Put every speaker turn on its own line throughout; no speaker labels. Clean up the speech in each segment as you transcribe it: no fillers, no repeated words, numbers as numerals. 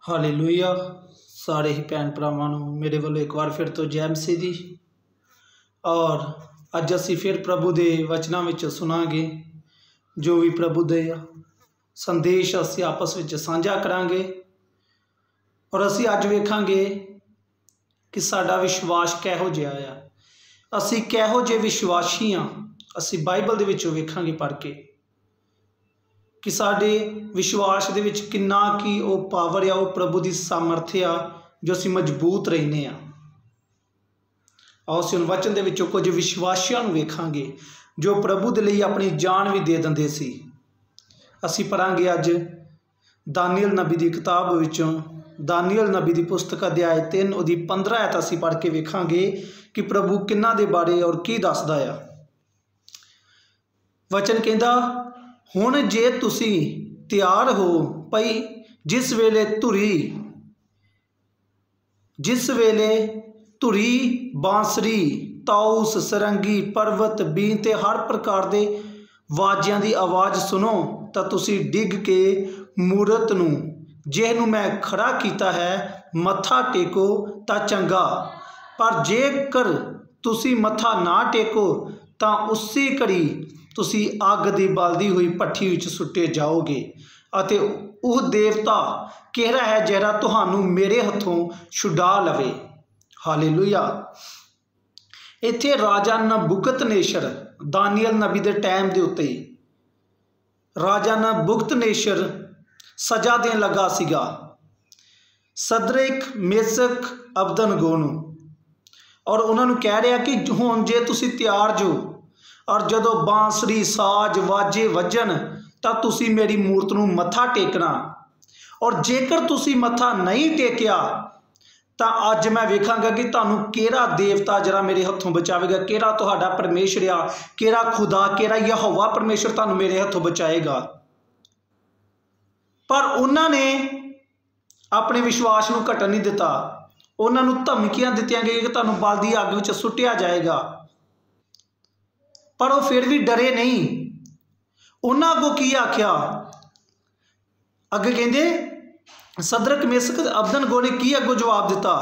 Hallelujah. सारे ही भैन भरावां नूं मेरे वालों एक बार फिर तो जय मसीह दी। और अज असीं फिर प्रभु दे वचनां विच सुनांगे, जो भी प्रभु दे संदेश असीं आपस विच साझा करांगे। और असीं अज वेखांगे कि साडा विश्वास किहो जिहा आ, असीं किहो जिहे विश्वासी हाँ। असीं बाइबल दे विचों वेखांगे पढ़ के कि साडे विश्वास दे विच किन्ना की वो पावर आ, वो प्रभु की सामर्थ आ, जो असीं मजबूत रहने आ। आओ असीं वचन दे विचों कुछ विश्वासियां नूं वेखांगे जो प्रभु दे लई अपनी जान भी दे दिंदे सी। असीं पढ़ांगे अज दानियल नबी की किताब विचों, दानियल नबी की पुस्तक अध्याय 3 उहदी 15 आयत असीं पढ़ के वेखांगे कि प्रभु किन्ना दे बारे और की दसदा आ। वचन कहंदा, हुण जे तुसीं तैयार हो पई जिस वेले धुरी बांसरी ताउस सरंगी परवत बीन ते हर प्रकार के वाजियां की आवाज़ सुनो तो तुसीं डिग के मूरत नूं जिहनूं मैं खड़ा कीता है मत्था टेको तां चंगा, पर जेकर तुसीं मत्था ना टेको तां उसी घड़ी तुसीं अग दी बलदी हुई भट्ठी विच सुट्टे जाओगे। अते वह देवता किहड़ा है जिहड़ा तुहानूं मेरे हत्थों छुड़ा लवे। हालेलुया। इत्थे राजा नबुकदनेस्सर दानियल नबी के टाइम के उत्ते राजा नबुकदनेस्सर सज़ा देन लगा सीगा सदरक मेसक अबदनगो नूं, और उन्होंने कह रहा कि हुण जे तुसीं तैयार जो और जदों बांसरी साज वाजे वजन तां तुसीं मेरी मूरत नूं मत्था टेकना, और जेकर तुसीं मत्था नहीं टेकिया तां अज मैं वेखांगा कि तुहानूं किहड़ा देवता जरा मेरे हत्थों बचावेगा, किहड़ा तुहाडा परमेश्वर आ, किहड़ा खुदा, किहड़ा यहोवा परमेश्वर तुहानूं मेरे हत्थों बचाएगा। पर उन्होंने अपने विश्वास नूं घटन नहीं दिता। उन्होंने धमकियां दित्तियां गई कि तुहानूं बलदी अग विच सुट्टिया जाएगा, पर वो फिर भी डरे नहीं। उन्होंने अगों की आख्या, अगे कहंदे सदरक मेसक अबदनगो ने की अगों जवाब दिता,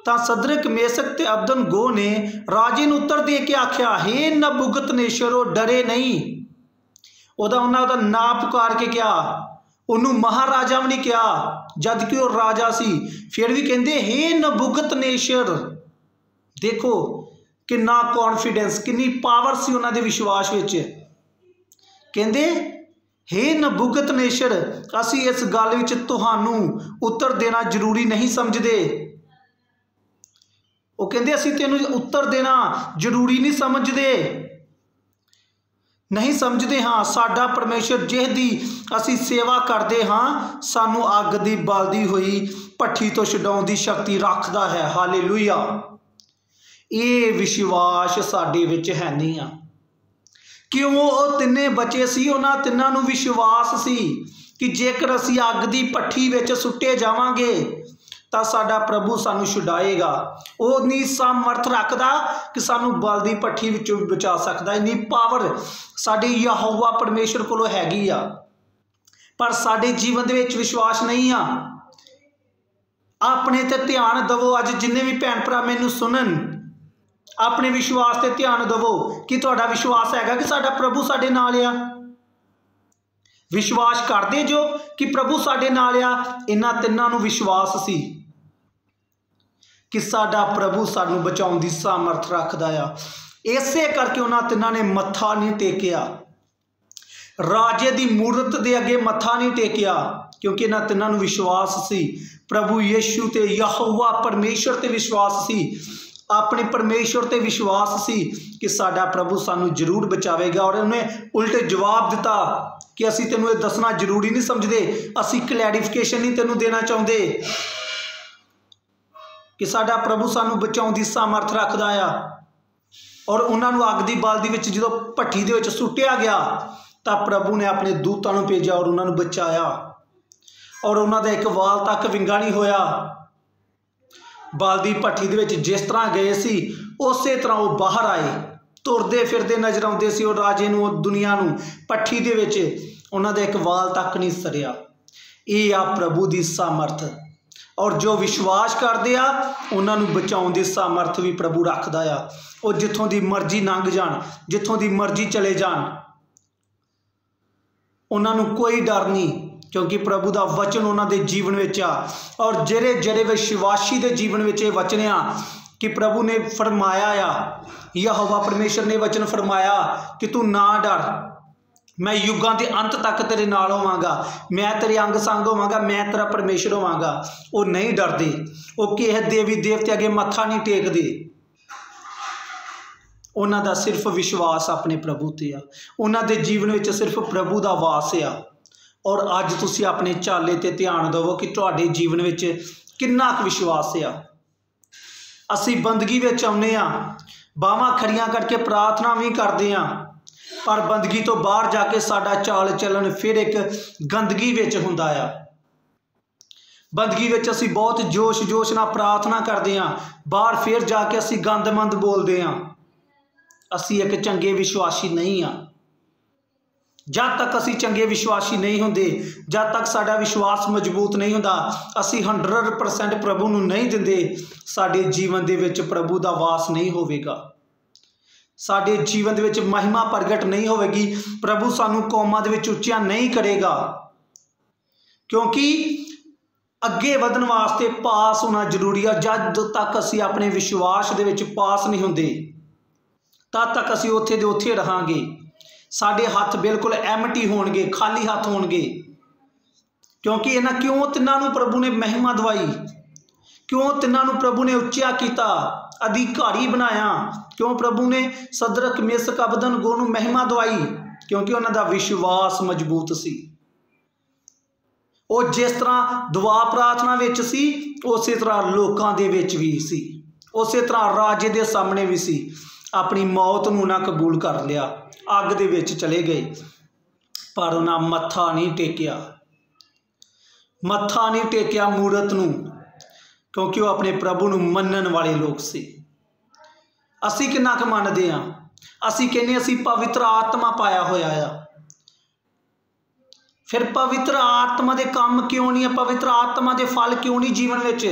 तां सदरक मेसक ते अबदनगो ने राजे नूं उत्तर दे के आख्या, हे नबुकदनेस्सर वो डरे नहीं। उन्होंने नाम पुकार के कहा, उन्होंने महाराजा भी नहीं कहा जबकि वो राजा सी, फिर भी कहते हे नबुकदनेस्सर। देखो किन्ना कॉन्फिडेंस, किन्नी पावर सी उन्हां दे विश्वास विच। कहते हे नबुकदनेस्सर, असीं इस गल विच तुहानूं उत्तर देना जरूरी नहीं समझते। वो कहते असीं तैनूं उत्तर देना जरूरी नहीं समझते हाँ। साडा परमेश्वर जिहदी असीं सेवा करते हाँ सानूं अग दी बलदी हुई भट्ठी तो छुडाउण दी शक्ति रखदा है। हालेलुया। ये विश्वास साडे विच है नहीं आ। क्यों वो तिन्ने बचे सी, उन्हां तिन्नां नूं विश्वास सी कि जेकर असीं अग दी भट्ठी विच सुट्टे जावांगे तां साडा प्रभु सानूं छुड़ाएगा। वो इन्नी सामर्थ रखदा कि सानूं बलदी भट्ठी विचों बचा सकदा। इन्नी पावर साडे यहोवा परमेश्वर कोलों हैगी आ, पर साडे जीवन दे विच विश्वास नहीं आ। अपने ते ध्यान दवो। अज जिन्ने भी भैन भरा मैनूं सुनन, अपने विश्वास ते ध्यान दवो कि तुहाडा विश्वास हैगा कि साडा प्रभु साडे नाल आ। विश्वास करदे जो कि प्रभु साडे नाल आ। इन्हां तिन्नां नूं विश्वास सी कि साडा प्रभु सानूं बचाउण दी सामर्थ रखदा आ। इसे करके उन्हां तिन्हां ने मत्था नहीं टेकिया, राजे दी मूरत दे अगे मत्था नहीं टेकिया, क्योंकि इन्हां तिन्हां नूं विश्वास सी प्रभु यीशु ते यहोवा परमेश्वर ते विश्वास सी, अपने परमेश्वर ते विश्वास सी कि साडा प्रभु सानू जरूर बचावेगा। और उन्हें उल्टे जवाब दिता कि असीं तैनूं ये दसना जरूरी नहीं समझते, असीं क्लैरिफिकेशन नहीं तैनूं देना चाहुंदे कि साडा प्रभु सानू बचाउण दी सामर्थ रखदा आ। और उन्हां नूं अग दी बलदी विच जदों भट्ठी दे विच सुट्टिया गया तां प्रभु ने अपने दूतां नूं भेजिया और उन्हां नूं बचाया, और उन्हां दा एक वाल तक विंगा नहीं होया। बलदी भट्ठी दे विच जिस तरह गए सी उस तरह वो बाहर आए, तुरदे फिरदे नजर आउंदे सी। और राजे नूं दुनिया नूं भट्ठी दे विच उन्हां दा एक वाल तक नहीं सरिया। ਇਹ ਆ प्रभु की सामर्थ। और जो विश्वास करते आ उन्होंने बचाने की सामर्थ भी प्रभु रखता आ। वो जिथों की मर्जी लंघ जान, जिथों की मर्जी चले जान, उन्होंने कोई डर नहीं, क्योंकि प्रभु का वचन उन्होंने जीवन में आ। और जेरे जेरे विश्वासी के जीवन में ये वचन आ कि प्रभु ने फरमाया आ, यहोवा परमेश्वर ने वचन फरमाया कि तू ना डर, मैं युगां के अंत तक तेरे नाल होवांगा, मैं तेरे अंग संग होवांगा, मैं तेरा परमेश्वर होवांगा। वो नहीं डरते, वो किसी देवी देवते अगे मत्था नहीं टेकते, उन्हां दा सिर्फ विश्वास अपने प्रभु ते आ। उन्हां दे जीवन में सिर्फ प्रभु का वास आ। और अज तुसीं अपने चाले ते ध्यान देवो कि तुहाडे जीवन में किन्ना कुछ विश्वास आ। असीं बंदगी विच आउंदे आ, बाहां खड़ियां करके प्रार्थना भी करते हैं, पर बंदगी तो बाहर जाके साडा चाल चलन फिर एक गंदगी विच हुंदा आ। बंदगी विच असीं बहुत जोश जोश नाल प्रार्थना करते हैं, बाहर फिर जाके असीं गंदमंद बोलते हैं। असीं एक चंगे विश्वासी नहीं हाँ। जब तक असीं चंगे विश्वासी नहीं होंदे, जब तक साडा विश्वास मजबूत नहीं हुंदा, असीं 100% प्रभु नूं नहीं दिंदे, साडे जीवन दे विच प्रभु दा वास नहीं होवेगा, साडे जीवन दे विच महिमा प्रगट नहीं होवेगी, प्रभु सानू कौमां दे विच उच्चा नहीं करेगा। क्योंकि अगे वधन वास्ते पास होना जरूरी है। जब तक असीं अपने विश्वास दे विच पास नहीं हुंदे, तद तक असीं उत्थे दे उत्थे रहांगे। साडे हत्थ बिल्कुल एमटी होणगे, खाली हत्थ होणगे। क्योंकि इन्हां क्यों तिन्हां नूं प्रभु ने महिमा दवाई, क्यों तिन्हां नूं प्रभु ने उच्चा किया, अधिकारी बनाया, क्यों प्रभु ने सदरक मेसक अबदनगो नूं महिमा दवाई, क्योंकि उन्हां दा विश्वास मजबूत सी। वो जिस तरह दुआ प्रार्थना विच सी, उस तरह लोकां दे विच भी सी, उस तरह राजे दे सामने भी सी। अपनी मौत नूं ना कबूल कर लिया, अग दे विच चले गए, पर उन्हां मत्था नहीं टेकिया, मत्था नहीं टेकिया मूरत नूं, क्योंकि वो अपने प्रभु नूं मनण वाले लोग सी। असीं किन्ना क मनदे हां? असीं कहने असीं पवित्र आत्मा पाया होया आ। फिर पवित्र आत्मा दे काम क्यों नहीं है, पवित्र आत्मा दे फल क्यों नहीं जीवन विच?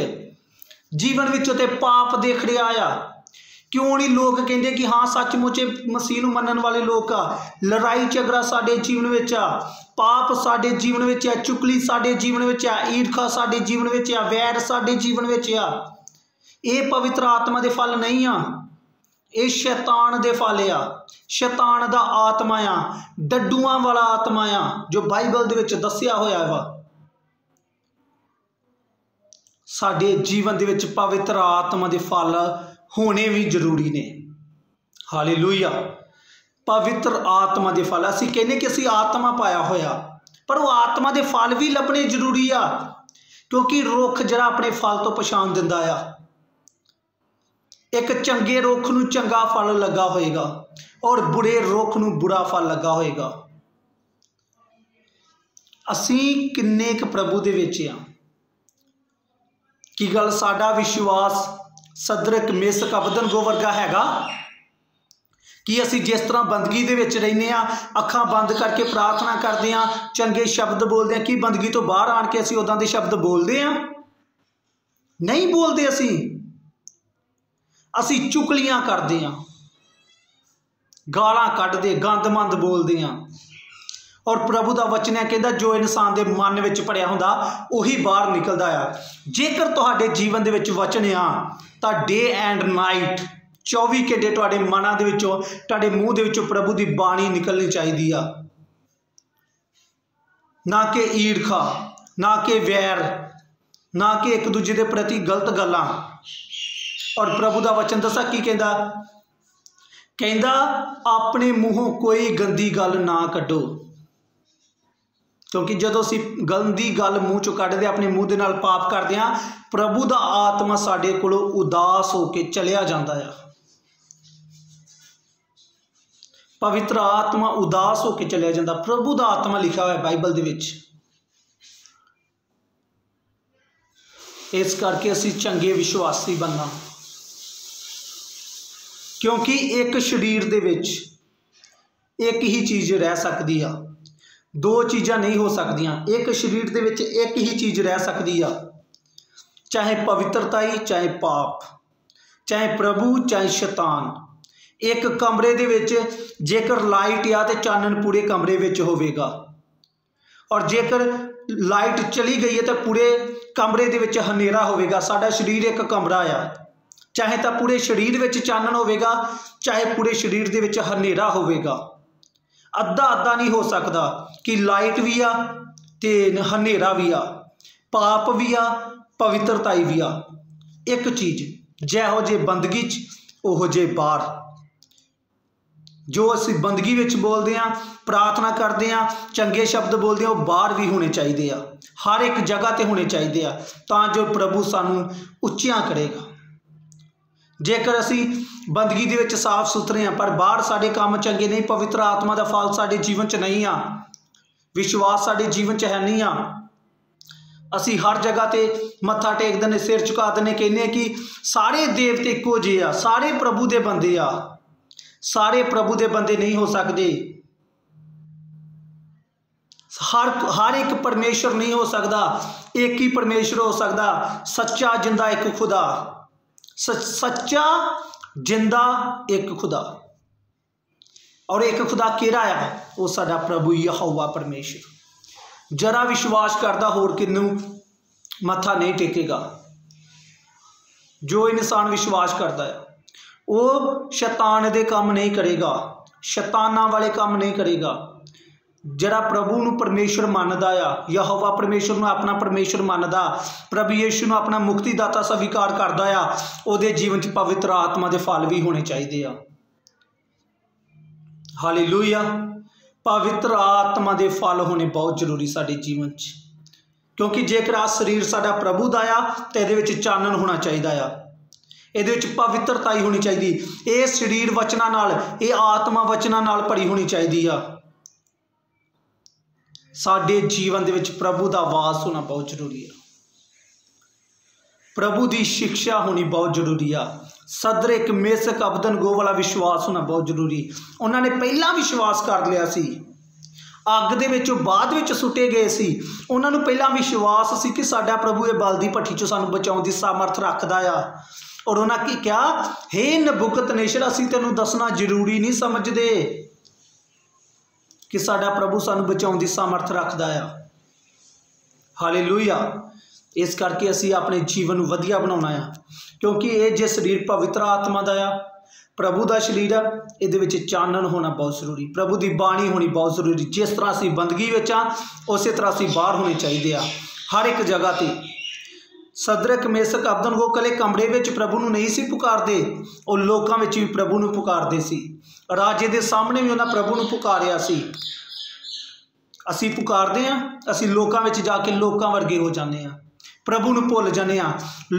जीवन विच ते पाप देख रहा आ। क्यों नहीं लोग कहते कि हाँ सचमुच मसीह नूं मनण वाले लोग आ। लड़ाई झगड़ा साडे जीवन विच आ, पाप साडे जीवन विच आ, चुगली साडे जीवन विच आ, ईर्खा साडे जीवन विच आ, वैर साडे जीवन विच आ। ये पवित्र आत्मा दे फल नहीं आ, ये शैतान दे फल आ। शैतान दा आत्मा आ, डड्डूआं वाला आत्मा आ, जो बाइबल दे विच दस्सिया होया वा। साडे जीवन दे विच पवित्र आत्मा दे फल होने भी जरूरी ने। हालेलुया। पवित्र आत्मा दे फल, असीं कहने कि असीं आत्मा पाया होया, पर वो आत्मा दे फल भी लभने जरूरी आ। क्योंकि रुख जरा अपने फल तो पछाण दिंदा आ। एक चंगे रुख नूं चंगा फल लगा होएगा और बुरे रुख नूं बुरा फल लगा होएगा। असीं किन्ने क प्रभु दे विच आ कि गल साडा विश्वास सदरक मेसक अबदनगो वर्गा हैगा कि असीं जिस तरह बंदगी दे विच रहिंदे आ, अखां बंद करके प्रार्थना करते हैं, चंगे शब्द बोलते हैं, कि बंदगी तो बाहर आण के असीं उदां दे शब्द बोलते हैं? नहीं बोलते। असीं चुगलियां करते हैं, गालां कढदे, गंदमंद बोलते हैं। और प्रभु का वचन है कहता जो इंसान के मन में पड़िया हुंदा उही बाहर निकलदा आ। जेकर तुहाडे जीवन दे विच वचन आ तां डे एंड नाइट 24 घंटे तुहाडे मनां दे विचों, तुहाडे मूँह दे विचों प्रभु की बाणी निकलनी चाहिदी आ। ना कि ईर्खा, ना कि वैर, ना कि एक दूजे के प्रति गलत गल्लां। और प्रभु का वचन दसा की कहता, कहता अपने मूँहों कोई गंदी गल ना कड्डो। क्योंकि जदों असीं गंदी गल मूँह चों कड्डदे अपने मूँह दे नाल पाप करदे हां, प्रभु का आत्मा साडे कोलों उदास होके चलिया जांदा आ। पवित्र आत्मा उदास होके चलिया जांदा। प्रभु का आत्मा लिखा हुआ है बाइबल दे विच। इस करके असीं चंगे विश्वासी बनना, क्योंकि एक शरीर दे विच एक ही चीज़ रह सकती आ, दो चीज़ां नहीं हो सकदियां। एक शरीर दे विच एक ही चीज़ रह सकदी आ, चाहे पवित्रता ही चाहे पाप, चाहे प्रभु चाहे शैतान। एक कमरे दे विच जेकर लाइट आ तो चानन पूरे कमरे विच होवेगा, और जेकर लाइट चली गई है तो पूरे कमरे दे विच हनेरा होवेगा। साडा शरीर एक कमरा आ, चाहे तो पूरे शरीर विच चानन होवेगा, चाहे पूरे शरीर दे विच हनेरा होवेगा। अद्धा अद्धा नहीं हो सकता कि लाइट भी आ ते हनेरा भी आ, पाप भी आ पवित्रताई भी आ। एक चीज़ जैहो जे बंदगी च ओहो जे बाहर। जो असी बंदगी विच बोलते हैं, प्रार्थना करते हैं, चंगे शब्द बोलते हैं, वो बाहर भी होने चाहिए आ, हर एक जगह ते होने चाहिए आ, तां जो प्रभु सानू उच्चियां करेगा। जेकर असी बंदगी दे विच साफ सुथरे हैं पर बाहर साडे काम चंगे नहीं, पवित्र आत्मा का फल साडे जीवन च नहीं आ, विश्वास साडे जीवन च है नहीं आ, असी हर जगह ते मत्था टेक देने, सिर झुका देने, कहने कि सारे देवते इक्को जे आ, सारे प्रभु दे बंदे आ। सारे प्रभु दे बंदे नहीं हो सकते, हर एक परमेश्वर नहीं हो सकता, एक ही परमेश्वर हो सकता, सच्चा जिंदा एक खुदा, सच्चा जिंदा एक खुदा। और एक खुदा केड़ा है? वो साडा प्रभु यहोवा परमेश्वर। जरा विश्वास करता होर किनू मत्था नहीं टेकेगा। जो इंसान विश्वास करता है वो शैतान दे काम नहीं करेगा, शैताना वाले काम नहीं करेगा। जरा प्रभु नू परमेश्वर मानदा आ, यहोवा परमेश्वर नू अपना परमेश्वर मानदा, प्रभु यीशु नू अपना मुक्तिदाता स्वीकार करदा आ, उहदे जीवन च पवित्र आत्मा दे फल भी होने चाहिए आ। हालेलुया। पवित्र आत्मा दे फल होने बहुत जरूरी साडे जीवन च, क्योंकि जेकर आ शरीर साडा प्रभु दा आ तो इहदे विच चानन होना चाहिए आ, इहदे विच पवित्रता ही होनी चाहिए। ये शरीर वचनां नाल, ये आत्मा वचनां नाल भरी होनी चाहिए आ। साडे जीवन दे विच प्रभु दा वास होना बहुत जरूरी है, प्रभु दी शिक्षा होनी बहुत जरूरी आ। सदरक मेसक अबदनगो वाला विश्वास होना बहुत जरूरी। उन्होंने पहला विश्वास कर लिया सी, अग दे विचों बाद विच सुटे गए सी, उन्होंने पहला विश्वास सी कि साडा प्रभु ये बलदी भट्ठी चों सानू बचाउण दी सामर्थ रखदा आ। और उन्होंने की क्या, हे नबुकदनेस्सर, असीं तैनूं दसना जरूरी नहीं समझते कि साडा प्रभु सानू बचाउण दी सामर्थ रखदा आ। हालेलुया। इस करके असीं अपने जीवन नूं वधिया बनाउणा आ, क्योंकि ये जे शरीर पवित्र आत्मा दा आ, प्रभु दा शरीर आ, इहदे विच चानन होना बहुत जरूरी, प्रभु दी बाणी होनी बहुत जरूरी। जिस तरह असीं बंदगी विच आ उस तरह असीं बाहर होने चाहिए आ, हर एक जगह ते। सदरक मेसक अबदनगो कले कमरे विच प्रभु नूं नहीं सी पुकारदे, और लोकां विच भी प्रभु नूं पुकारदे सी, राजे दे सामने भी उन्हां प्रभु नूं पुकारिया सी। असीं पुकारदे आ, असीं लोकां विच जाके लोकां वर्गे हो जांदे आ, प्रभु नूं भुल जाने आ।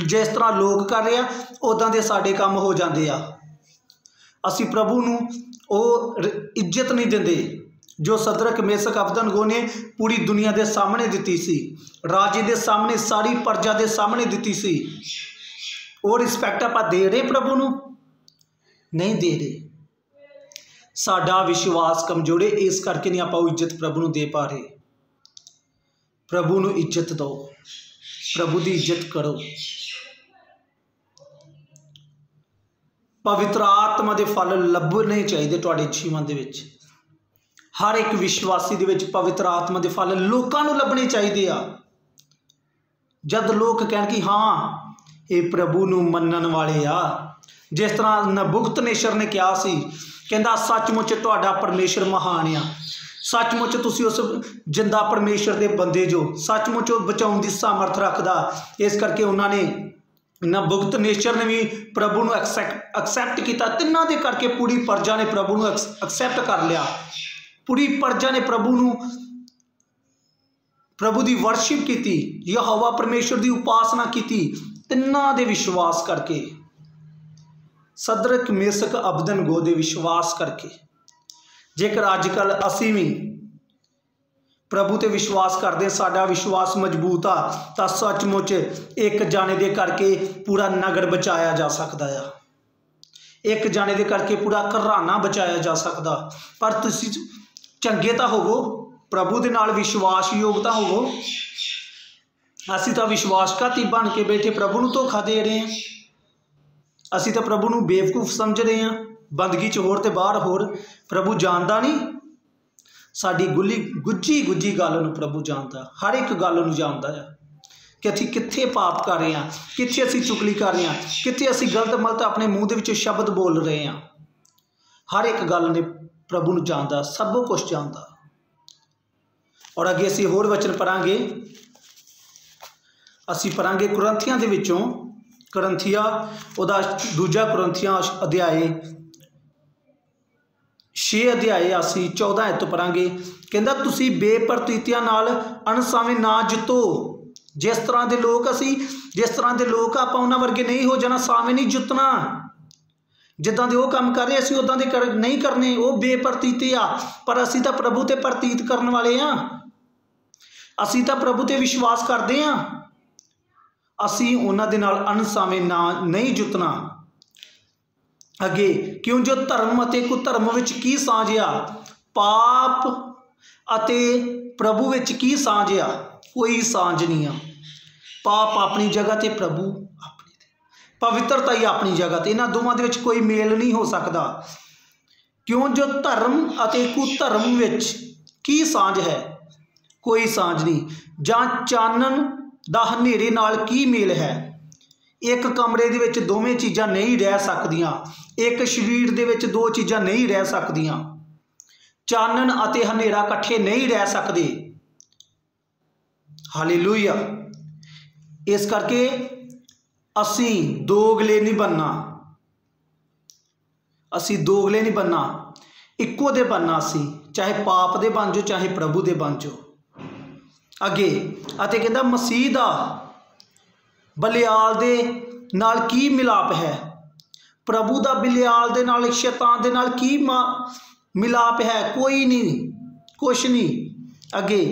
जिस तरह लोग कर रहे आ उदां दे साडे काम हो जांदे आ। असीं प्रभु नूं ओह इज्जत नहीं दिंदे जो सदरक मेसक अबदनगो ने पूरी दुनिया के सामने दी सी, राजे के सामने, सारी प्रजा के सामने दी सी। वो रिस्पैक्ट आप दे रहे प्रभु नूं? नहीं दे रहे। साडा विश्वास कमजोर है, इस करके नहीं आप इज्जत प्रभु नूं दे पा रहे। प्रभु नूं इज्जत दो, प्रभु की इज्जत करो। पवित्र आत्मा के फल लभने चाहिए तुहाडे जीवन दे विच। हर एक विश्वासी दे विच पवित्र आत्मा के फल लोकां नूं लभने चाहिए आ। जद लोग कहण कि हाँ ये प्रभु नूं मनण वाले आ, जिस तरह नबुकदनेस्सर ने कहा सी, कहंदा सचमुच तुहाडा परमेश्वर महान आ, सचमुच तुसीं उस जिंदा परमेश्वर के बंदे जो, सचमुच वो बचाउण दी सामर्थ रखदा। इस करके उन्होंने नबुकदनेस्सर ने भी प्रभु नूं एक्सैप्ट किया, तिन्हां दे करके पूरी प्रजा ने प्रभु नूं एक्सैप्ट कर लिया। पूरी प्रजा ने प्रभु की वर्शिप की, यहोवा परमेश्वर की उपासना की, तिन्हां दे विश्वास करके, सदरक मेसक अबदनगो दे विश्वास करके। जेकर अजकल असीं भी प्रभु ते विश्वास करते, साडा विश्वास मजबूत आ, तो सचमुच एक जाने दे करके पूरा नगर बचाया जा सकता है, एक जाने दे करके पूरा घराना बचाया जा सकता। पर तुसीं चंगे तो होवो, प्रभु दे नाल विश्वासयोगता होवो। असीं तां विश्वासघाती बन के बैठे प्रभु नूं धोखा दे रहे हैं। असीं तां प्रभु नूं बेवकूफ समझ रहे हैं, बंदगी च होर ते बाहर होर। प्रभु जानदा नहीं, साडी गुज्जी गल नूं प्रभु जानदा, हर एक गल नूं जानदा है कि असीं कित्थे पाप कर रहे हैं, कित्थे असीं चुगली कर रहे हैं, कित्थे असीं गलत मलत अपने मूँह दे विच शब्द बोल रहे हैं। हर एक गल ने प्रभु नूं जानदा, सब कुछ जानदा। और अगे असीं होर वचन पढ़ांगे, असीं पढ़ांगे कुरंथियां दे विचों, कुरंथिया उहदा दूजा कुरंथिया अध्याय 6 अध्याय असीं 14 आयत पढ़ांगे। कहंदा तुसीं बेप्रतीतियां नाल अणसावे ना जितो। जिस तरह के लोग असी, जिस तरह के लोग आपां उन्हां वर्गे नहीं हो जाना, सावें नहीं जुतना। जिद्दां दे ओह काम कर रहे असीं उदां दे नहीं करने, वो बेप्रतीति आ। पर असीं तां प्रभु ते प्रतीत करन वाले हाँ, असीं तां प्रभु ते विश्वास करते हाँ। असीं उन्हां दे नाल अणसावें ना नहीं जुतना। अगे क्यों जो धर्म अते कुधर्म विच की सांझ आ, पाप अते प्रभु विच की सांझ आ, कोई सांझ नहीं आ। पाप अपनी जगह ते प्रभु अपनी, पवित्रता ही अपनी जगह ते, इन्हां दोवां दे विच कोई मेल नहीं हो सकता। क्यों जो धर्म अते कुधर्म विच की सांझ है, कोई सांझ नहीं। जां चानन दा हनेरे नाल की मेल है, एक कमरे दे विच दोवें चीज़ां नहीं रह सकदियां, एक शरीर दे विच दो चीज़ां नहीं रह सकदियां। चानन अते हनेरा इकट्ठे नहीं रह सकते। हालेलुया। इस करके असीं दोगले नहीं बनना, असीं दोगले नहीं बनना, इक्को दे बनना। असीं चाहे पाप दे बन जाओ, चाहे प्रभु दे बन जाओ। अगे अते कहंदा मसीह दा बलियाल दे नाल की मिलाप है, प्रभु दा बलियाल दे नाल शैतान दे नाल की मिलाप है, कोई नहीं, कुछ नहीं। अगे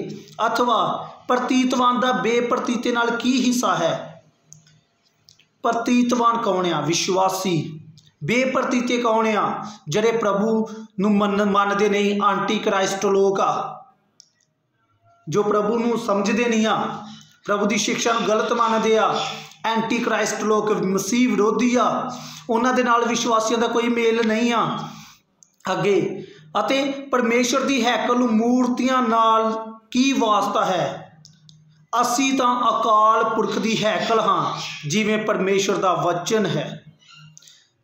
अथवा प्रतीतवान दा बेप्रतीते नाल की हिस्सा है। प्रतीतवान कौन आ? विश्वासी। बेप्रतीते कौन आ? जिहड़े प्रभु नूं मनदे नहीं, आंटी क्राइस्ट लोग आ, जो प्रभु नूं समझदे नहीं आ, प्रभु की शिक्षा नूं गलत मानदे आ, एंटी क्राइस्ट लोग, मसीह विरोधी आ, उन्हां दे नाल विश्वासियों का कोई मेल नहीं आ। अगे अते परमेश्वर की हैकल मूर्तियां नाल की वास्ता है, असीं तां अकाल पुरख की हैकल हाँ, जिवें परमेश्वर का वचन है,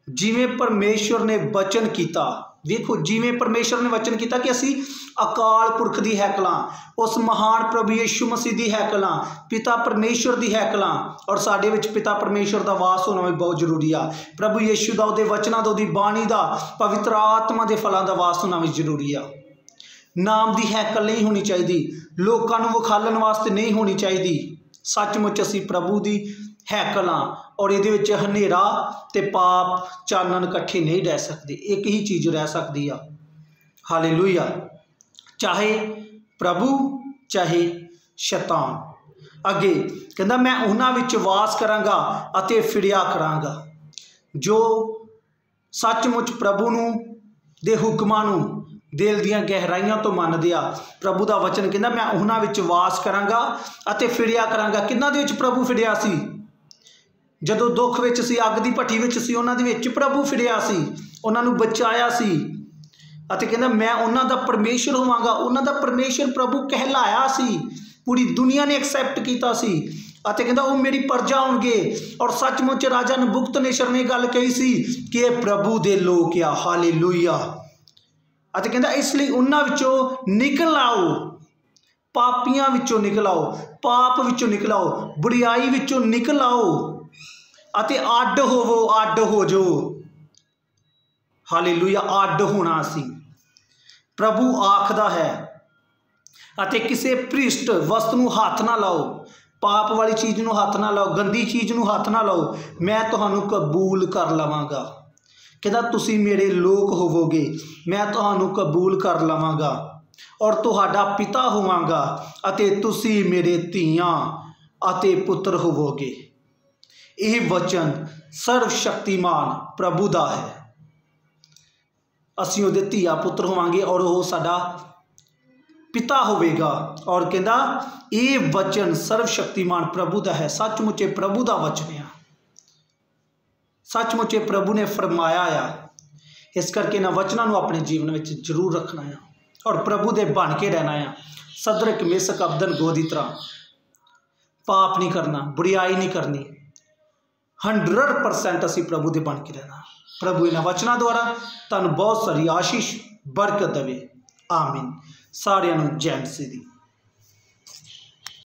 जिवें परमेश्वर ने वचन किया। देखो जिवें परमेश्वर ने वचन किया कि असी अकाल पुरख की हैकल, उस महान प्रभु यीशु मसीह की हैकल, पिता परमेश्वर की हैकल, और साडे विच पिता परमेश्वर का वास होना भी बहुत जरूरी आ। प्रभु यीशु का, उहदे वचनां दा, उहदी बाणी का, पवित्र आत्मा के फलों का वास होना भी जरूरी आ। नाम की हैकल नहीं होनी चाहिए, लोगों को विखालन वास्ते नहीं होनी चाहिए। सचमुच असी प्रभु की हैकल हाँ, और ये हनेरा ते पाप चानन इकट्ठे नहीं रह सकते, एक ही चीज़ रह सकती है। हालेलुया। चाहे प्रभु चाहे शैतान। अगे कहता मैं उन्हां विच वास करांगा अते फिरिया करांगा। जो सचमुच प्रभु नूं दे हुक्मां नूं दिल दीआं गहराइयां तो मनदे आ, प्रभु का वचन कहता मैं उन्हां विच वास करांगा अते फिरिया करांगा। किन्हां दे विच प्रभु फिरिया सी? जदों दुख विच सी, अग दी भट्ठी विच सी, उन्हां दे विच प्रभु फिरिया सी, उन्हां नूं बचाया सी। अते कहंदा मैं उन्हां दा परमेश्वर होवांगा। उन्हां दा परमेश्वर प्रभु कहलाया सी, पूरी दुनिया ने एक्सैप्ट किया सी। अते कहंदा वो मेरी प्रजा होणगे। और सचमुच राजा नबुकतनेसर ने गल कही सी कि ये प्रभु दे लोग आ। हालेलुया। अते कहंदा इसलिए उन्हां विचों निकल आओ, पापियां विचों निकल आओ, पाप विचों निकल आओ, बुराई विचों निकल आओ अते अड्ड होवो, अड्ड हो जाओ। हालेलुया। अड्ड होना सी प्रभु आखदा है। अते किसी भ्रिष्ट वस्तु नूं हथ ना लाओ, पाप वाली चीज़ नूं हथ ना लाओ, गंदी चीज़ नूं हथ ना लाओ, मैं तुहानूं कबूल कर लवांगा। कहंदा तुसीं मेरे लोक होवोगे, मैं तुहानूं कबूल कर लवांगा और तुहाडा पिता होवांगा अते तुसीं मेरे धीआं अते पुत्र होवोगे। यह वचन सर्वशक्तिमान प्रभु दा है। असीं उहदे धीआ पुत्र होवांगे और वह साडा पिता होवेगा। और कहता ये वचन सर्वशक्तिमान प्रभु का है, सचमुचे प्रभु का वचन है, सचमुचे प्रभु ने फरमाया आ। इस करके इन्हां वचनों को अपने जीवन में जरूर रखना है और प्रभु दे बन के रहना है। सदरक मेसक अबदनगो की तरह पाप नहीं करना, बुराई नहीं करनी, 100% असी प्रभु दे बन के रहना। प्रभु इन्हां वचनों द्वारा तुहानूं बहुत सारी आशीष बरकत देवे। आमीन। सारिਆਂ ਨੂੰ जय मसीह दी।